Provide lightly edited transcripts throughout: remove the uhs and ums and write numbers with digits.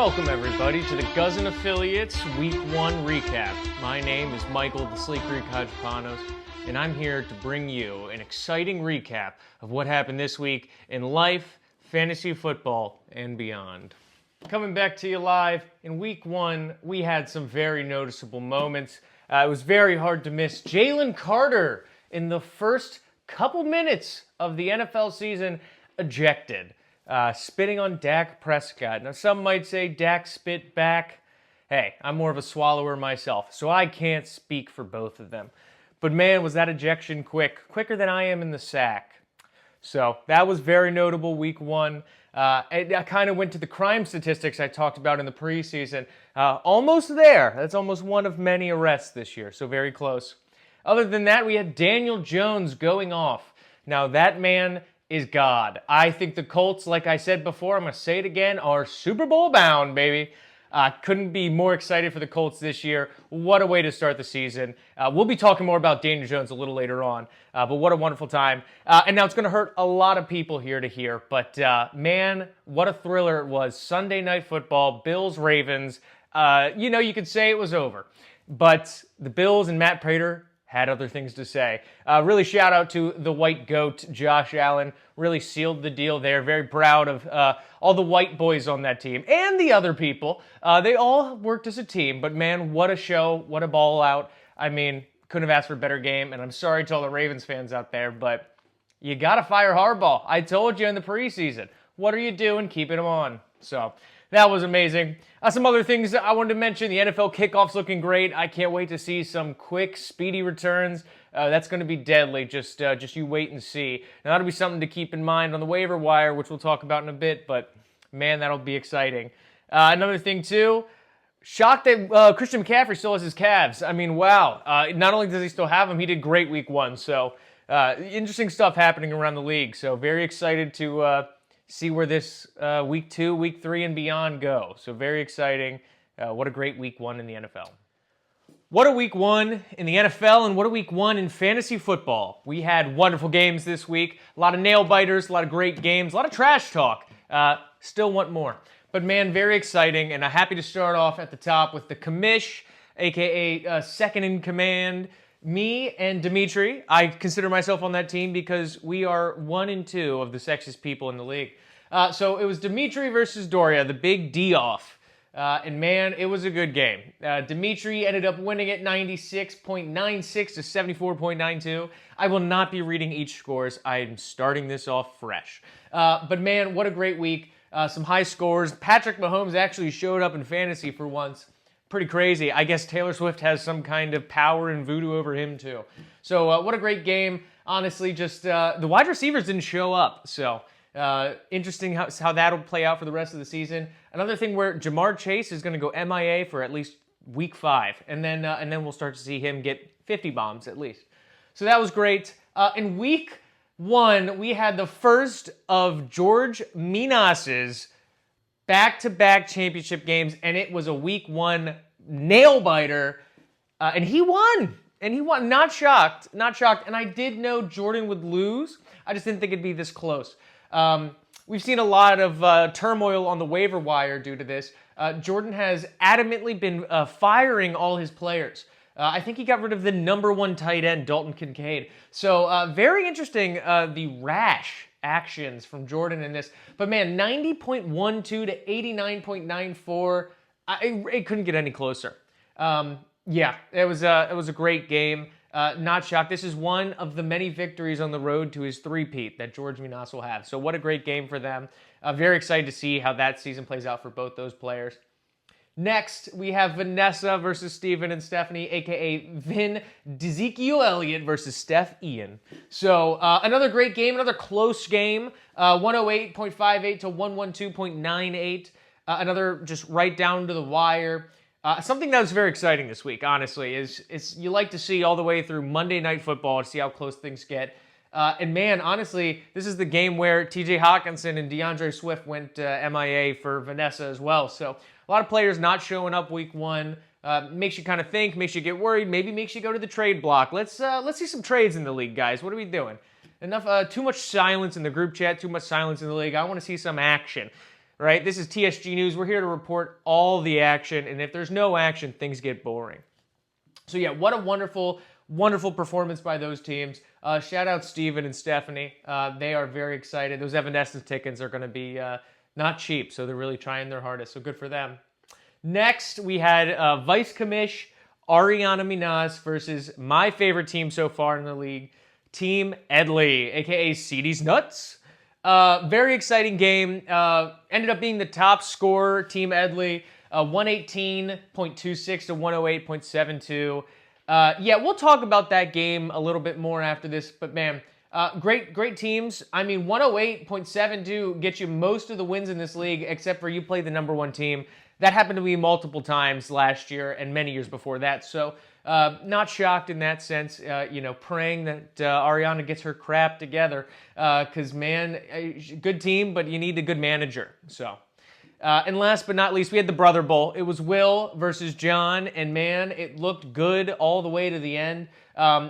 Welcome, everybody, to the Guzzin Affiliates Week 1 recap. My name is Michael, the Sleek Greek Hadjipanos, and I'm here to bring you an exciting recap of what happened this week in life, fantasy football, and beyond. Coming back to you live, in Week 1, we had some very noticeable moments. It was very hard to miss Jalen Carter in the first couple minutes of the NFL season ejected. Spitting on Dak Prescott. Now, some might say Dak spit back. Hey, I'm more of a swallower myself, so I can't speak for both of them. But man, was that ejection quicker than I am in the sack. So that was very notable Week 1. I kind of went to the crime statistics I talked about in the preseason. Almost there. That's almost one of many arrests this year, so very close. Other than that, we had Daniel Jones going off. Now, that man is God. I think the Colts, like I said before, I'm going to say it again, are Super Bowl bound, baby. Couldn't be more excited for the Colts this year. What a way to start the season. We'll be talking more about Daniel Jones a little later on, but what a wonderful time. And now it's going to hurt a lot of people here to hear, but man, what a thriller it was. Sunday Night Football, Bills-Ravens. You could say it was over, but the Bills and Matt Prater had other things to say. Really shout out to the white goat, Josh Allen. Really sealed the deal there. Very proud of all the white boys on that team and the other people. They all worked as a team, but man, what a show. What a ball out. I mean, couldn't have asked for a better game, and I'm sorry to all the Ravens fans out there, but you got to fire Harbaugh. I told you in the preseason. What are you doing keeping him on? So that was amazing. Some other things I wanted to mention. The NFL kickoff's looking great. I can't wait to see some quick, speedy returns. That's going to be deadly. Just you wait and see. Now, that'll be something to keep in mind on the waiver wire, which we'll talk about in a bit, but man, that'll be exciting. Another thing, too, shocked that Christian McCaffrey still has his calves. I mean, wow. Not only does he still have them, he did great Week 1. So, interesting stuff happening around the league. So, very excited to see where this Week 2, Week 3, and beyond go. So very exciting. What a great Week 1 in the NFL. What a Week 1 in the NFL and what a Week 1 in fantasy football. We had wonderful games this week. A lot of nail-biters, a lot of great games, a lot of trash talk. Still want more. But man, very exciting, and I'm happy to start off at the top with the commish, a.k.a. Second in Command. Me and Dimitri, I consider myself on that team because we are 1 and 2 of the sexiest people in the league. So it was Dimitri versus Doria, the big D-off. And man, it was a good game. Dimitri ended up winning it 96.96 to 74.92. I will not be reading each scores. I'm starting this off fresh. But man, what a great week. Some high scores. Patrick Mahomes actually showed up in fantasy for once. Pretty crazy. I guess Taylor Swift has some kind of power and voodoo over him too. So what a great game. Honestly, just the wide receivers didn't show up. So interesting how that'll play out for the rest of the season. Another thing where Jamar Chase is going to go MIA for at least Week 5. And then we'll start to see him get 50 bombs at least. So that was great. In Week 1, we had the first of George Minas's back-to-back championship games, and it was a Week 1 nail-biter, and he won. Not shocked, and I did know Jordan would lose. I just didn't think it'd be this close. We've seen a lot of turmoil on the waiver wire due to this. Jordan has adamantly been firing all his players. I think he got rid of the number 1 tight end, Dalton Kincaid. So very interesting, the rash actions from Jordan in this. But man, 90.12 to 89.94. It couldn't get any closer. Yeah, it was a great game. Not shocked. This is one of the many victories on the road to his three-peat that George Minas will have. So what a great game for them. Very excited to see how that season plays out for both those players. Next, we have Vanessa versus Steven and Stephanie, a.k.a. Vin D'Ezekiel Elliott versus Steph Ian. So another great game, another close game, 108.58 to 112.98. Another just right down to the wire. Something that was very exciting this week, honestly, is you like to see all the way through Monday Night Football to see how close things get. And man, honestly, this is the game where TJ Hawkinson and DeAndre Swift went MIA for Vanessa as well. So a lot of players not showing up Week 1. Makes you kind of think, makes you get worried, maybe makes you go to the trade block. Let's see some trades in the league, guys. What are we doing? Enough, too much silence in the group chat, too much silence in the league. I want to see some action. right? This is TSG News. We're here to report all the action, and if there's no action, things get boring. So yeah, what a wonderful, wonderful performance by those teams. Shout out Steven and Stephanie. They are very excited. Those Evanescence tickets are going to be not cheap, so they're really trying their hardest, so good for them. Next, we had Vice Commish, Ariana Minaz versus my favorite team so far in the league, Team Edley, aka CD's Nuts. Very exciting game. Ended up being the top scorer, Team Edley, 118.26 to 108.72. Yeah, we'll talk about that game a little bit more after this, but man, great teams. I mean, 108.72 gets you most of the wins in this league, except for you play the number one team. That happened to me multiple times last year and many years before that. So not shocked in that sense, praying that Ariana gets her crap together. Because, man, good team, but you need a good manager. So, and last but not least, we had the Brother Bowl. It was Will versus John, and man, it looked good all the way to the end.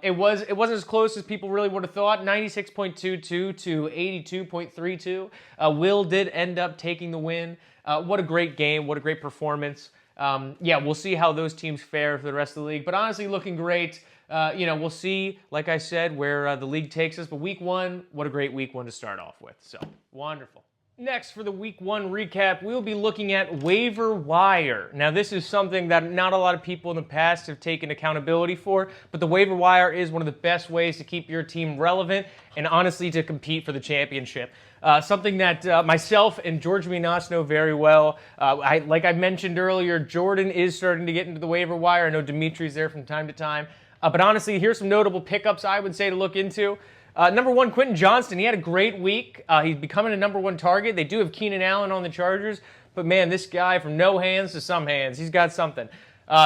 It wasn't as close as people really would have thought. 96.22 to 82.32. Will did end up taking the win. What a great game. What a great performance. Yeah, we'll see how those teams fare for the rest of the league. But honestly, looking great. We'll see, like I said, where the league takes us. But week one, what a great week one to start off with. So, wonderful. Next, for the week one recap, we'll be looking at waiver wire. Now, this is something that not a lot of people in the past have taken accountability for, but the waiver wire is one of the best ways to keep your team relevant and honestly to compete for the championship. Something that myself and George Minas know very well. Like I mentioned earlier, Jordan is starting to get into the waiver wire. I know Dimitri's there from time to time. But honestly, here's some notable pickups I would say to look into. Number one, Quentin Johnston. He had a great week. He's becoming a number one target. They do have Keenan Allen on the Chargers. But man, this guy from no hands to some hands, he's got something.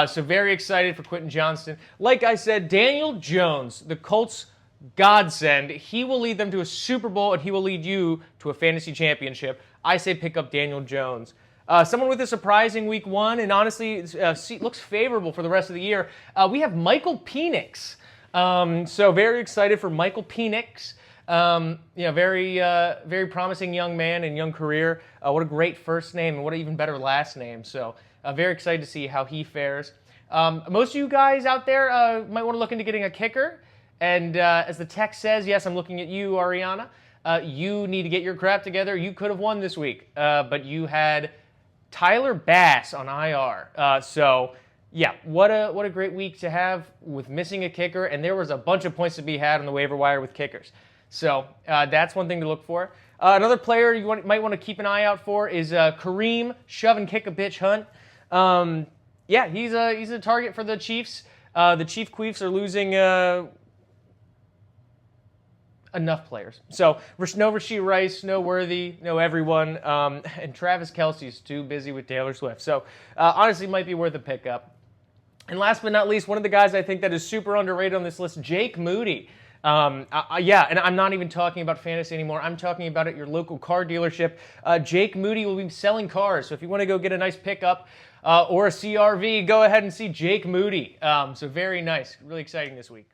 So very excited for Quentin Johnston. Like I said, Daniel Jones, the Colts godsend. He will lead them to a Super Bowl, and he will lead you to a fantasy championship. I say pick up Daniel Jones. Someone with a surprising week one, and honestly looks favorable for the rest of the year. We have Michael Penix. So very excited for Michael Penix. Very promising young man and young career. What a great first name, and what an even better last name. So very excited to see how he fares. Most of you guys out there might want to look into getting a kicker. And as the text says, yes, I'm looking at you, Ariana. You need to get your crap together. You could have won this week, but you had Tyler Bass on IR. So, yeah, what a great week to have with missing a kicker. And there was a bunch of points to be had on the waiver wire with kickers. So that's one thing to look for. Another player you might want to keep an eye out for is Kareem Shove and Kick a Bitch Hunt. Yeah, he's a target for the Chiefs. The Chief Queefs are losing enough players. So no Rashee Rice, no Worthy, no everyone, and Travis Kelce's too busy with Taylor Swift. So honestly, might be worth a pickup. And last but not least, one of the guys I think that is super underrated on this list, Jake Moody. And I'm not even talking about fantasy anymore. I'm talking about at your local car dealership. Jake Moody will be selling cars. So if you want to go get a nice pickup or a CRV, go ahead and see Jake Moody. So very nice. Really exciting this week.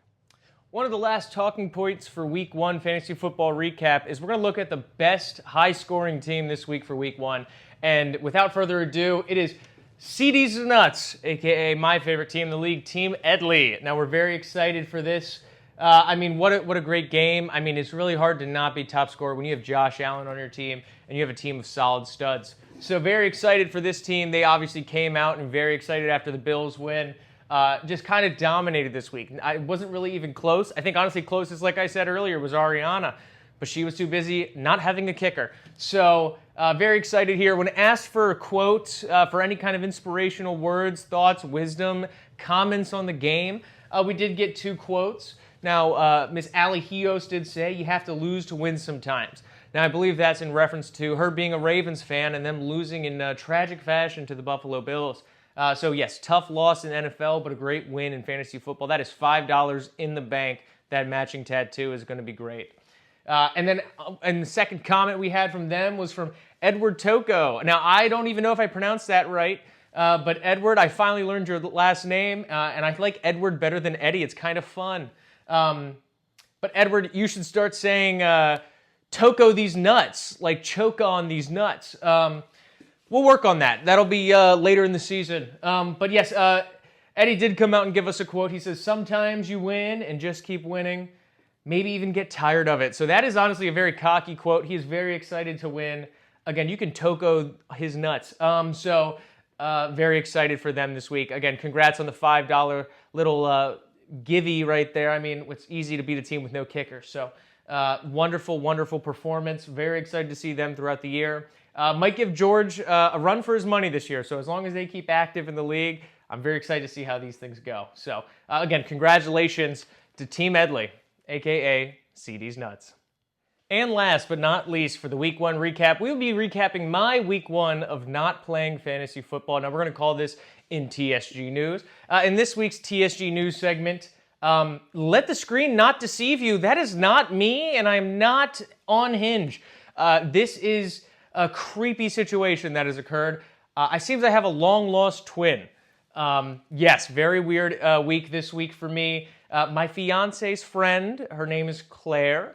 One of the last talking points for Week 1 Fantasy Football Recap is we're going to look at the best high-scoring team this week for Week 1. And without further ado, it is CD's Nuts, a.k.a. my favorite team in the league, Team Edley. Now, we're very excited for this. What a great game. I mean, it's really hard to not be top scorer when you have Josh Allen on your team and you have a team of solid studs. So very excited for this team. They obviously came out and very excited after the Bills win. Just kind of dominated this week. I wasn't really even close. I think honestly closest, like I said earlier, was Ariana, but she was too busy not having a kicker. So very excited here. When asked for a quote, for any kind of inspirational words, thoughts, wisdom, comments on the game, we did get 2 quotes. Now, Miss Allie Hios did say, you have to lose to win sometimes. Now, I believe that's in reference to her being a Ravens fan and them losing in tragic fashion to the Buffalo Bills. So yes, tough loss in NFL, but a great win in fantasy football. That is $5 in the bank. That matching tattoo is going to be great. And the second comment we had from them was from Edward Toko. Now, I don't even know if I pronounced that right, but Edward, I finally learned your last name, and I like Edward better than Eddie. It's kind of fun. But Edward, you should start saying, Toko these nuts, like choke on these nuts. We'll work on that. That'll be later in the season. But yes, Eddie did come out and give us a quote. He says, sometimes you win and just keep winning, maybe even get tired of it. So that is honestly a very cocky quote. He is very excited to win. Again, you can Toko his nuts. Very excited for them this week. Again, congrats on the $5 little givey right there. I mean, it's easy to beat a team with no kicker. So wonderful, wonderful performance. Very excited to see them throughout the year. Might give George a run for his money this year. So as long as they keep active in the league, I'm very excited to see how these things go. So again, congratulations to Team Edley, a.k.a. CD's Nuts. And last but not least, for the Week 1 recap, we will be recapping my Week 1 of not playing fantasy football. Now, we're going to call this in TSG News. In this week's TSG News segment, let the screen not deceive you. That is not me, and I'm not on Hinge. This is a creepy situation that has occurred. It seems I have a long-lost twin. Yes, very weird week this week for me. My fiance's friend, her name is Claire.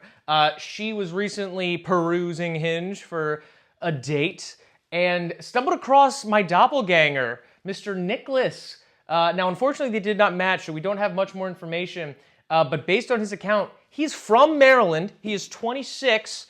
She was recently perusing Hinge for a date and stumbled across my doppelganger, Mr. Nicholas. Now, unfortunately, they did not match, so we don't have much more information. But based on his account, he's from Maryland. He is 26,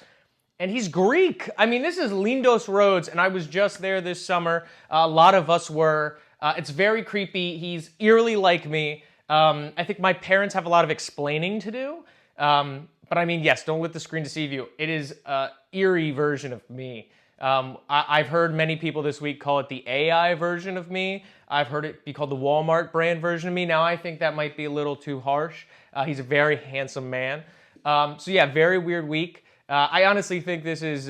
and he's Greek. I mean, this is Lindos Roads, and I was just there this summer. A lot of us were. It's very creepy. He's eerily like me. I think my parents have a lot of explaining to do. But I mean, yes, don't let the screen deceive you. It is an eerie version of me. I've heard many people this week call it the AI version of me. I've heard it be called the Walmart brand version of me. Now, I think that might be a little too harsh. He's a very handsome man. So yeah, very weird week. I honestly think this is,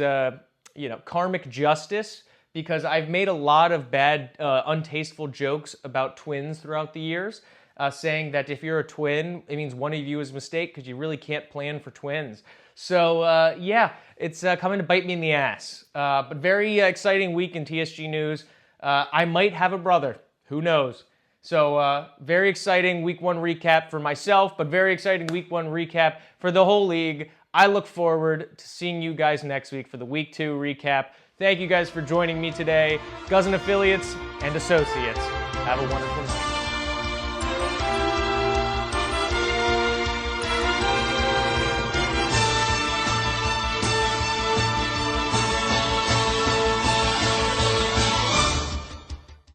karmic justice, because I've made a lot of bad, untasteful jokes about twins throughout the years, saying that if you're a twin, it means one of you is a mistake because you really can't plan for twins. So, yeah, it's coming to bite me in the ass. But very exciting week in TSG News. I might have a brother. Who knows? So, very exciting Week 1 recap for myself, but very exciting Week 1 recap for the whole league. I look forward to seeing you guys next week for the Week 2 recap. Thank you guys for joining me today. Guzzin affiliates and associates, have a wonderful night.